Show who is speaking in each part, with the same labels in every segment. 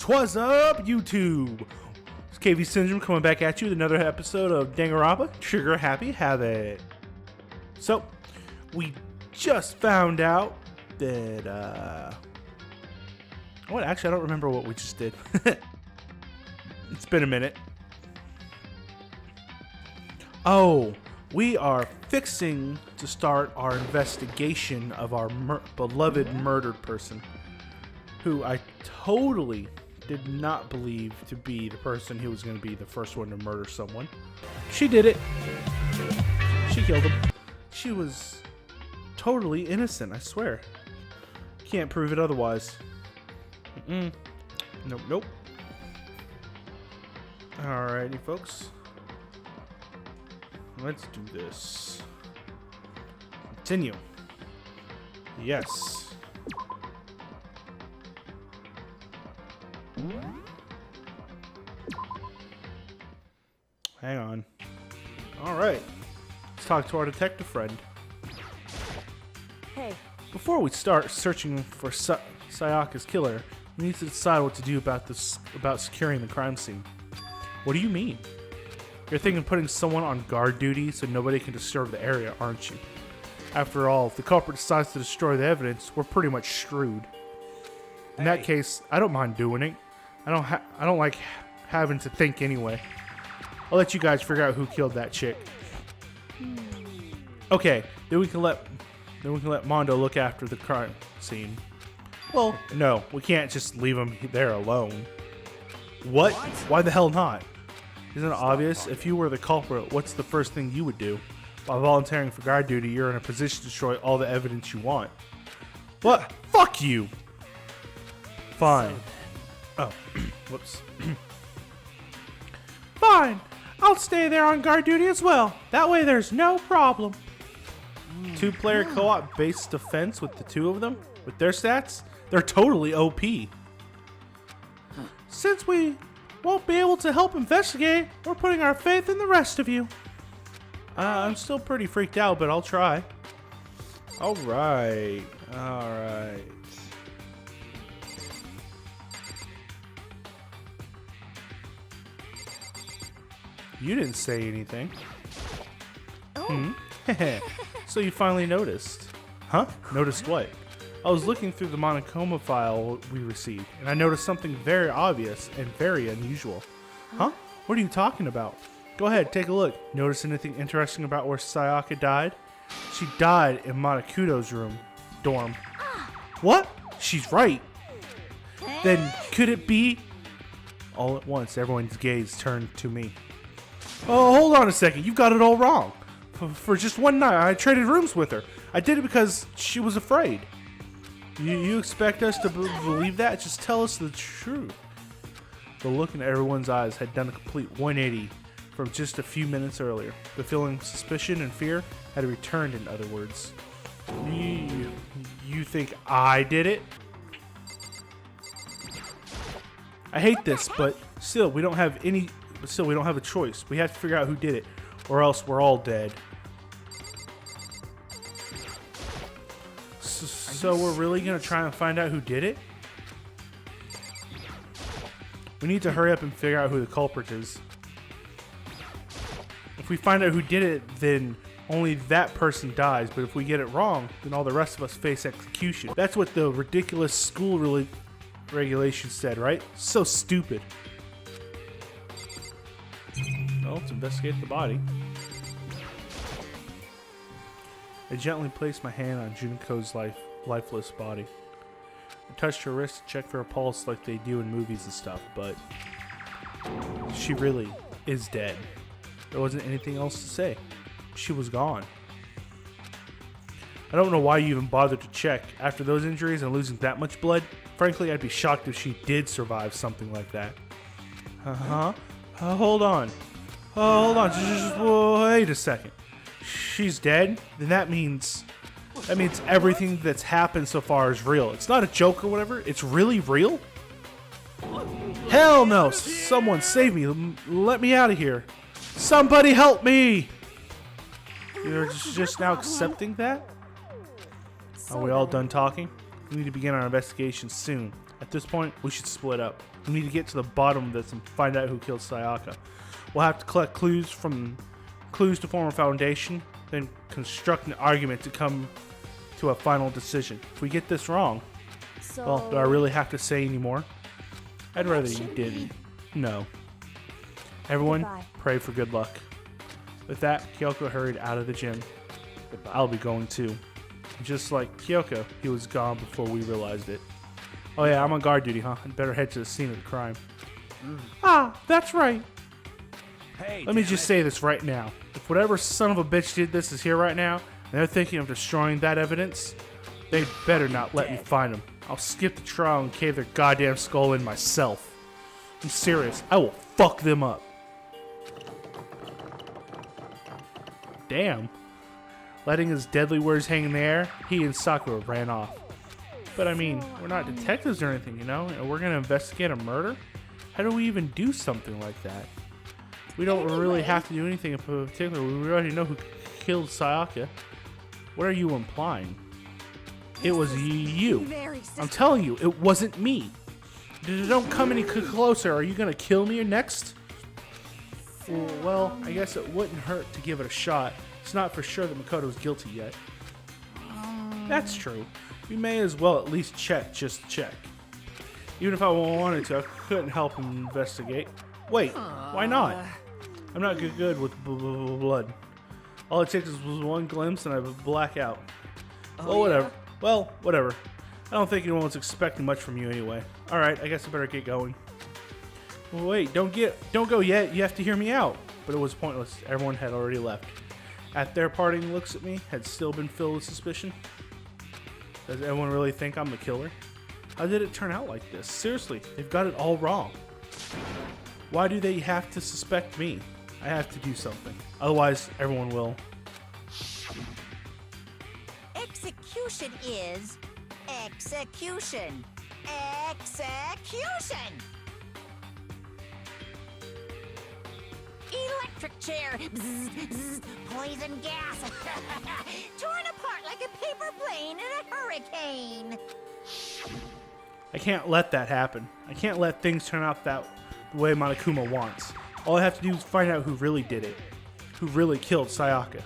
Speaker 1: What's up, YouTube? It's KV Syndrome coming back at you with another episode of Danganronpa, Trigger Happy Havoc. So, we just found out that, what? Actually, I don't remember what we just did. It's been a minute. Oh, we are fixing to start our investigation of our beloved murdered person, who I totally did not believe to be the person who was going to be the first one to murder someone. She did it. She killed him. She was totally innocent, I swear. Can't prove it otherwise. Nope, nope. Alrighty, folks. Let's do this. Continue. Yes. Hang on. Alright. Let's talk to our detective friend.
Speaker 2: Hey.
Speaker 1: Before we start searching for Sayaka's killer, we need to decide what to do about securing the crime scene. What do you mean? You're thinking putting someone on guard duty so nobody can disturb the area, aren't you? After all, if the culprit decides to destroy the evidence, we're pretty much screwed. In that case, I don't mind doing it. I don't like having to think anyway. I'll let you guys figure out who killed that chick. Okay, then we can let Mondo look after the crime scene. Well, no, we can't just leave him there alone. What? Why the hell not? Isn't it obvious? If you were the culprit, what's the first thing you would do? By volunteering for guard duty, you're in a position to destroy all the evidence you want. What? Fuck you! Fine. Oh, whoops. Fine. I'll stay there on guard duty as well. That way there's no problem. Two-player co-op based defense with the two of them? With their stats? They're totally OP. Since we won't be able to help investigate, we're putting our faith in the rest of you. I'm still pretty freaked out, but I'll try. Alright. Alright. You didn't say anything. Oh. So you finally noticed. Huh? Noticed what? I was looking through the Monocoma file we received, and I noticed something very obvious and very unusual. Huh? What are you talking about? Go ahead, take a look. Notice anything interesting about where Sayaka died? She died in Monokudo's dorm. What? She's right. Then could it be? All at once, everyone's gaze turned to me. Oh, hold on a second. You've got it all wrong. For just one night, I traded rooms with her. I did it because she was afraid. You expect us to believe that? Just tell us the truth. The look in everyone's eyes had done a complete 180 from just a few minutes earlier. The feeling of suspicion and fear had returned, in other words. You think I did it? I hate this, but still, we don't have a choice. We have to figure out who did it, or else we're all dead. So we're really gonna try and find out who did it? We need to hurry up and figure out who the culprit is. If we find out who did it, then only that person dies, but if we get it wrong, then all the rest of us face execution. That's what the ridiculous school regulation said, right? So stupid. Well, let's investigate the body. I gently placed my hand on Juniko's lifeless body. I touched her wrist to check for a pulse like they do in movies and stuff, but she really is dead. There wasn't anything else to say. She was gone. I don't know why you even bothered to check. After those injuries and losing that much blood, frankly, I'd be shocked if she did survive something like that. Hold on. Hold on. Just wait a second. She's dead? Then that means everything that's happened so far is real. It's not a joke or whatever. It's really real? Hell no! Someone save me. Let me out of here. Somebody help me! You're just now accepting that? Are we all done talking? We need to begin our investigation soon. At this point, we should split up. We need to get to the bottom of this and find out who killed Sayaka. We'll have to collect clues to form a foundation, then construct an argument to come to a final decision. If we get this wrong, well, do I really have to say any more? I'd rather you didn't. No. Everyone, pray for good luck. With that, Kyoko hurried out of the gym. Goodbye. I'll be going too. Just like Kyoko, he was gone before we realized it. Oh yeah, I'm on guard duty, huh? I'd better head to the scene of the crime. Ah, that's right. Hey, let me just say this right now. If whatever son of a bitch did this is here right now, and they're thinking of destroying that evidence, they better not let me find them. I'll skip the trial and cave their goddamn skull in myself. I'm serious. I will fuck them up. Damn. Letting his deadly words hang in the air, he and Sakura ran off. But I mean, we're not detectives or anything, you know? And we're gonna investigate a murder? How do we even do something like that? We don't really have to do anything in particular. We already know who killed Sayaka. What are you implying? It was you. I'm telling you, it wasn't me. Don't come any closer. Are you gonna kill me next? Well, I guess it wouldn't hurt to give it a shot. It's not for sure that Makoto's guilty yet. That's true. We may as well at least just check. Even if I wanted to, I couldn't help him investigate. Wait, why not? I'm not good with blood. All it takes was one glimpse and I black out. Well, whatever. Well, whatever. I don't think anyone's expecting much from you anyway. Alright, I guess I better get going. Well, wait, don't go yet. You have to hear me out. But it was pointless. Everyone had already left. At their parting looks at me, had still been filled with suspicion. Does everyone really think I'm the killer? How did it turn out like this? Seriously, they've got it all wrong. Why do they have to suspect me? I have to do something. Otherwise, everyone will.
Speaker 2: Execution is execution. Execution! Electric chair. Bzz, bzz, poison gas. Torn apart like a paper plane in a hurricane.
Speaker 1: I can't let that happen. I can't let things turn out the way Monokuma wants. All I have to do is find out who really did it. Who really killed Sayaka.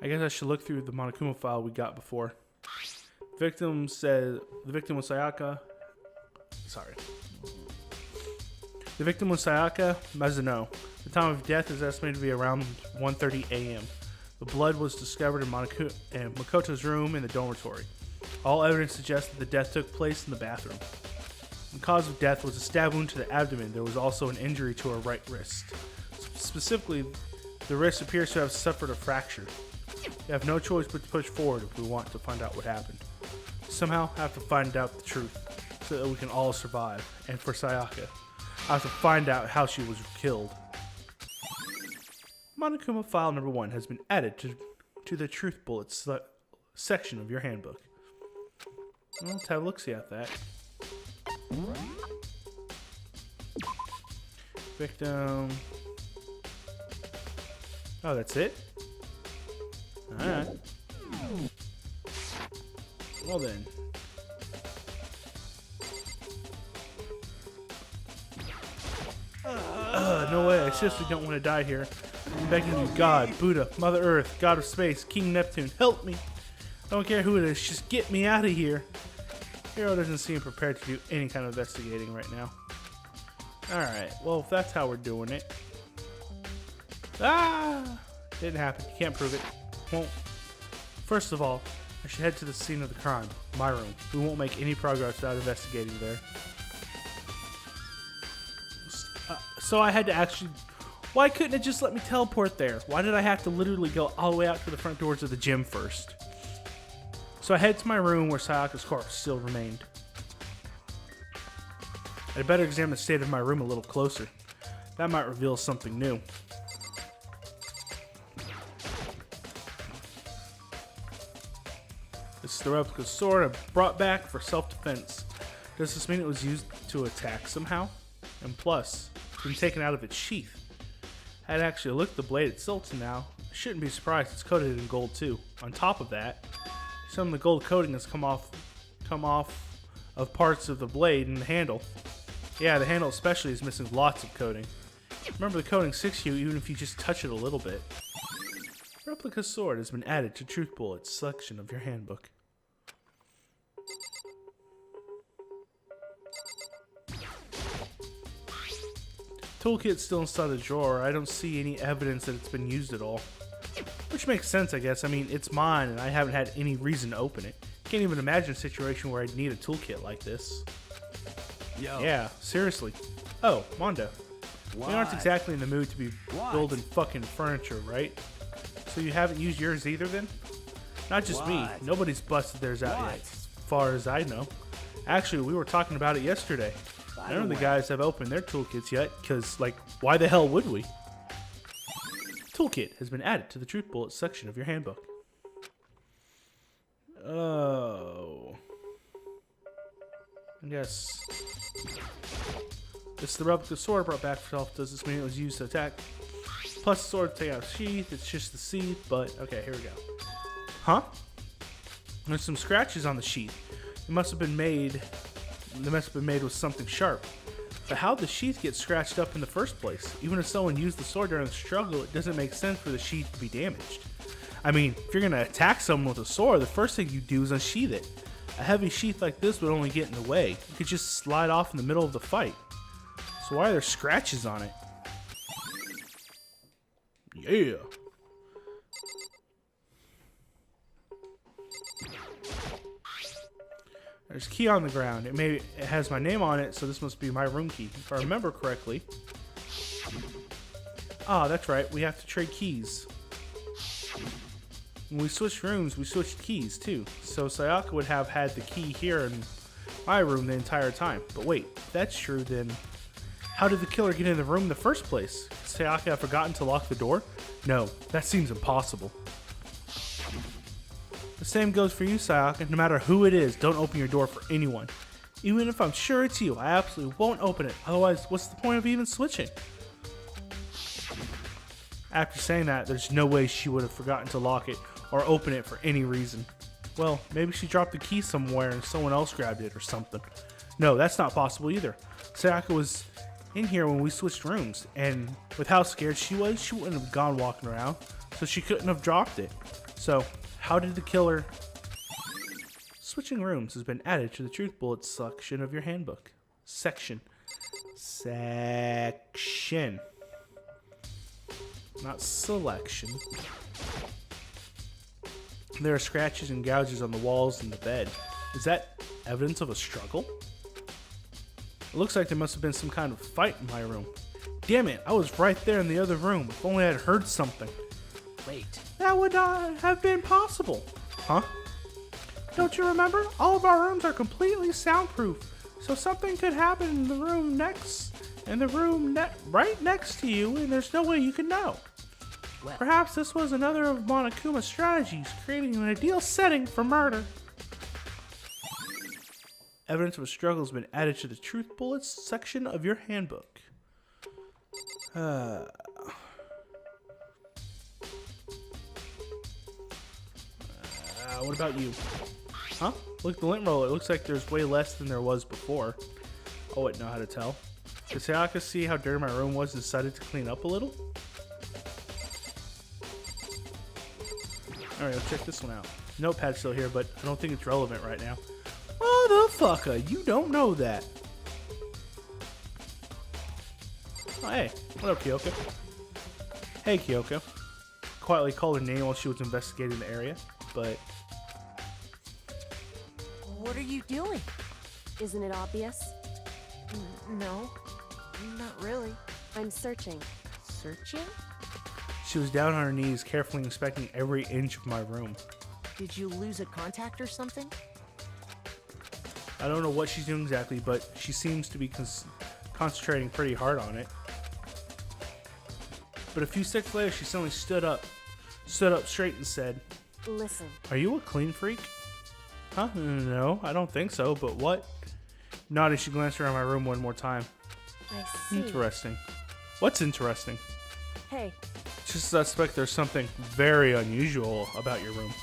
Speaker 1: I guess I should look through the Monokuma file we got before. The victim was Sayaka. Sorry. The victim was Sayaka Mizuno. The time of death is estimated to be around 1:30 a.m. The blood was discovered in Makoto's room in the dormitory. All evidence suggests that the death took place in the bathroom. The cause of death was a stab wound to the abdomen. There was also an injury to her right wrist. Specifically, the wrist appears to have suffered a fracture. We have no choice but to push forward if we want to find out what happened. Somehow, I have to find out the truth so that we can all survive. And for Sayaka, I have to find out how she was killed. Monokuma file number 1 has been added to the truth bullets section of your handbook. Well, let's have a look-see at that. Victim. Oh, that's it? Alright. Well then. No way, I seriously don't want to die here. I'm begging you, God, Buddha, Mother Earth, God of Space, King Neptune, help me. I don't care who it is, just get me out of here. Hero doesn't seem prepared to do any kind of investigating right now. Alright, well if that's how we're doing it. Ah! Didn't happen, you can't prove it. Won't. First of all, I should head to the scene of the crime, my room. We won't make any progress without investigating there. So I had to actually... Why couldn't it just let me teleport there? Why did I have to literally go all the way out to the front doors of the gym first? So I head to my room where Sayaka's corpse still remained. I'd better examine the state of my room a little closer. That might reveal something new. This is the replica sword I brought back for self-defense. Does this mean it was used to attack somehow? And plus, it's been taken out of its sheath. I had actually looked at the blade itself to now. I shouldn't be surprised it's coated in gold too. On top of that, Some of the gold coating has come off of parts of the blade and the handle. Yeah, the handle especially is missing lots of coating. Remember, the coating sticks to you even if you just touch it a little bit. Replica sword has been added to Truth Bullet's selection of your handbook. Toolkit's still inside the drawer. I don't see any evidence that it's been used at all. Which makes sense, I guess. I mean, it's mine, and I haven't had any reason to open it. Can't even imagine a situation where I'd need a toolkit like this.
Speaker 3: Yo.
Speaker 1: Yeah, seriously. Oh, Mondo.
Speaker 3: What?
Speaker 1: We aren't exactly in the mood to be building fucking furniture, right? So you haven't used yours either, then? Not just me.
Speaker 3: What?
Speaker 1: Nobody's busted theirs out
Speaker 3: What?
Speaker 1: yet, as far as I know. Actually, we were talking about it yesterday. None of the guys have opened their toolkits yet, because, like, why the hell would we? Toolkit has been added to the Truth Bullet section of your handbook. Oh. I guess. It's the replica sword brought back for health. Does this mean it was used to attack? Plus the sword to take out the sheath. It's just the sheath, but okay, here we go. Huh? There's some scratches on the sheath. It must have been made. They must have been made with something sharp. But how'd the sheath get scratched up in the first place? Even if someone used the sword during the struggle, it doesn't make sense for the sheath to be damaged. I mean, if you're gonna attack someone with a sword, the first thing you do is unsheath it. A heavy sheath like this would only get in the way. It could just slide off in the middle of the fight. So why are there scratches on it? Yeah. There's a key on the ground. It has my name on it, so this must be my room key, if I remember correctly. Ah, that's right. We have to trade keys. When we switched rooms, we switched keys too. So Sayaka would have had the key here in my room the entire time. But wait, if that's true, then how did the killer get in the room in the first place? Did Sayaka have forgotten to lock the door? No, that seems impossible. The same goes for you, Sayaka. No matter who it is, don't open your door for anyone. Even if I'm sure it's you, I absolutely won't open it. Otherwise, what's the point of even switching? After saying that, there's no way she would have forgotten to lock it or open it for any reason. Well, maybe she dropped the key somewhere and someone else grabbed it or something. No, that's not possible either. Sayaka was in here when we switched rooms, and with how scared she was, she wouldn't have gone walking around, so she couldn't have dropped it. So, how did the killer... Switching rooms has been added to the Truth Bullet section of your handbook. Section. Not selection. There are scratches and gouges on the walls and the bed. Is that evidence of a struggle? It looks like there must have been some kind of fight in my room. Damn it, I was right there in the other room. If only I had heard something.
Speaker 3: Wait.
Speaker 1: That would not have been possible. Huh? Don't you remember? All of our rooms are completely soundproof. So something could happen in the room next, right next to you, and there's no way you can know.
Speaker 3: Well.
Speaker 1: Perhaps this was another of Monokuma's strategies, creating an ideal setting for murder. Evidence of a struggle has been added to the Truth Bullets section of your handbook. What about you? Huh? Look at the lint roller. It looks like there's way less than there was before. I wouldn't know how to tell. Did Sayaka see how dirty my room was and decided to clean up a little? Alright, let's check this one out. Notepad's still here, but I don't think it's relevant right now. Motherfucker, you don't know that. Oh, hey. What up, Kyoko? Hey, Kyoko. Quietly called her name while she was investigating the area, but...
Speaker 4: What are you doing?
Speaker 5: Isn't it obvious?
Speaker 4: No, not really.
Speaker 5: I'm searching.
Speaker 4: Searching?
Speaker 1: She was down on her knees, carefully inspecting every inch of my room.
Speaker 4: Did you lose a contact or something?
Speaker 1: I don't know what she's doing exactly, but she seems to be concentrating pretty hard on it. But a few seconds later, she suddenly stood up straight and said,
Speaker 5: Listen.
Speaker 1: "Are you a clean freak?" Huh? No, I don't think so, but what? Nodding, she glanced around my room one more time.
Speaker 5: I see.
Speaker 1: Interesting. What's interesting?
Speaker 5: Hey,
Speaker 1: Just suspect there's something very unusual about your room.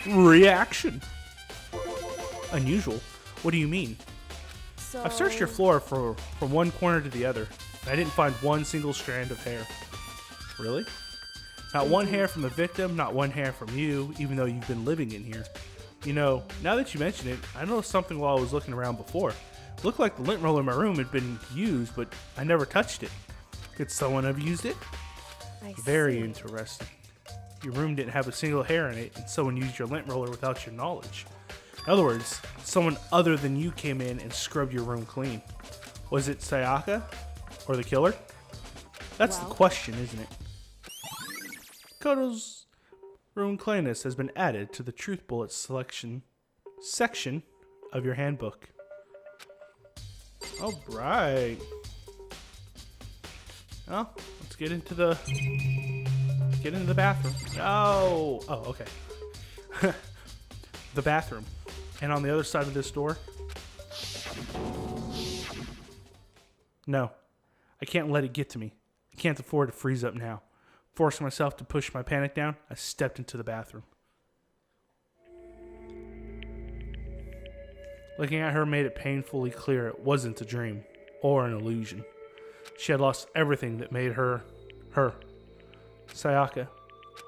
Speaker 1: Reaction. Unusual. What do you mean?
Speaker 5: So
Speaker 1: I've searched your floor from one corner to the other, and I didn't find one single strand of hair. Really? Not one hair from the victim, not one hair from you, even though you've been living in here. You know, now that you mention it, I noticed something while I was looking around before. It looked like the lint roller in my room had been used, but I never touched it. Could someone have used it?
Speaker 5: I
Speaker 1: Very
Speaker 5: see.
Speaker 1: interesting. Your room didn't have a single hair in it, and someone used your lint roller without your knowledge. In other words, someone other than you came in and scrubbed your room clean. Was it Sayaka? Or the killer? That's the
Speaker 5: Well-
Speaker 1: question, isn't it? Koto's room cleanness has been added to the Truth Bullet section of your handbook. Alright. Well, let's get into the bathroom. Oh, okay. The bathroom. And on the other side of this door. No. I can't let it get to me. I can't afford to freeze up now. Forcing myself to push my panic down, I stepped into the bathroom. Looking at her made it painfully clear it wasn't a dream or an illusion. She had lost everything that made her, her. Sayaka.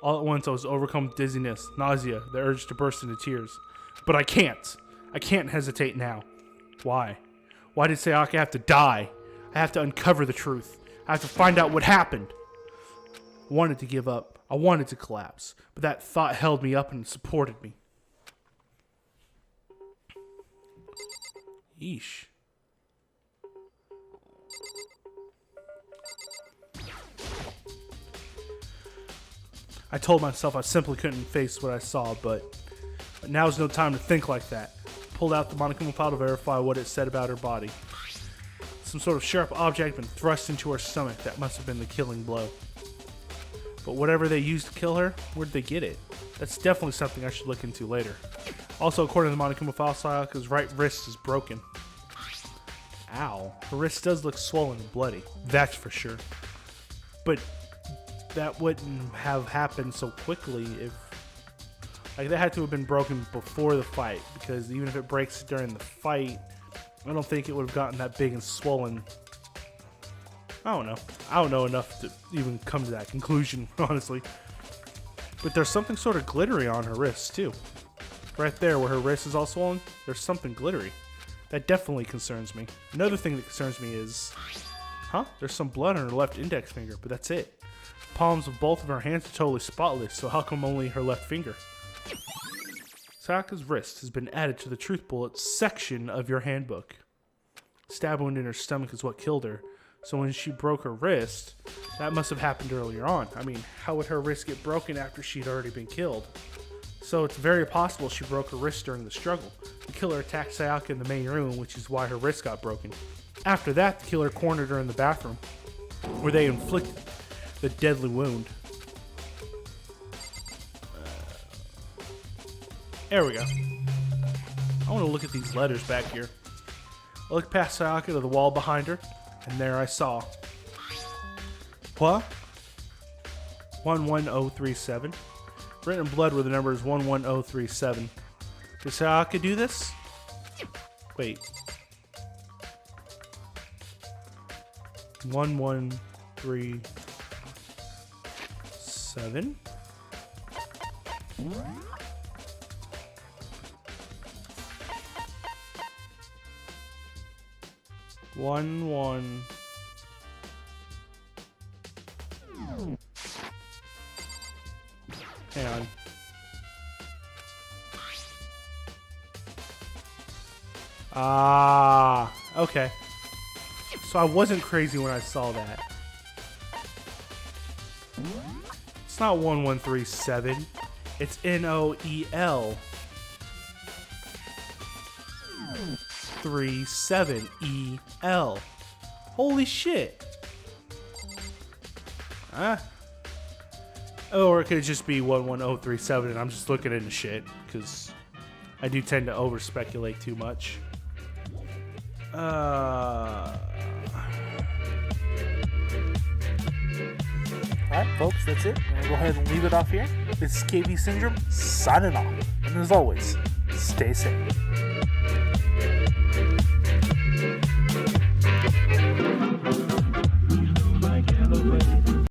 Speaker 1: All at once I was overcome with dizziness, nausea, the urge to burst into tears. But I can't. I can't hesitate now. Why? Why did Sayaka have to die? I have to uncover the truth. I have to find out what happened. I wanted to give up. I wanted to collapse. But that thought held me up and supported me. Yeesh. I told myself I simply couldn't face what I saw, but now's no time to think like that. Pulled out the Monokuma file to verify what it said about her body. Some sort of sharp object had been thrust into her stomach. That must have been the killing blow. But whatever they used to kill her, where'd they get it? That's definitely something I should look into later. Also, according to the Monokuma file, Sayaka's right wrist is broken. Ow. Her wrist does look swollen and bloody. That's for sure. But that wouldn't have happened so quickly if... Like, that had to have been broken before the fight, because even if it breaks during the fight, I don't think it would have gotten that big and swollen. I don't know. I don't know enough to even come to that conclusion, honestly. But there's something sort of glittery on her wrist, too. Right there where her wrist is all swollen, there's something glittery. That definitely concerns me. Another thing that concerns me is... Huh? There's some blood on her left index finger, but that's it. Palms of both of her hands are totally spotless, so how come only her left finger? Sayaka's wrist has been added to the Truth Bullet section of your handbook. Stab wound in her stomach is what killed her, so when she broke her wrist, that must have happened earlier on. I mean, how would her wrist get broken after she'd already been killed? So it's very possible she broke her wrist during the struggle. The killer attacked Sayaka in the main room, which is why her wrist got broken. After that, the killer cornered her in the bathroom, where they inflicted the deadly wound. There we go. I want to look at these letters back here. I looked past Sayaka to the wall behind her, and there I saw. What? 11037. Written in blood where the number is 11037. Did Sayaka do this? Wait. 1137. One. Hang on. Ah, okay. So I wasn't crazy when I saw that. It's not 1137. It's NOEL 37EL. Holy shit. Or it could just be 11037 and I'm just looking into shit because I do tend to over speculate too much. Alright, folks, that's it. I'm gonna go ahead and leave it off here. This is KV Syndrome signing off. And as always, stay safe.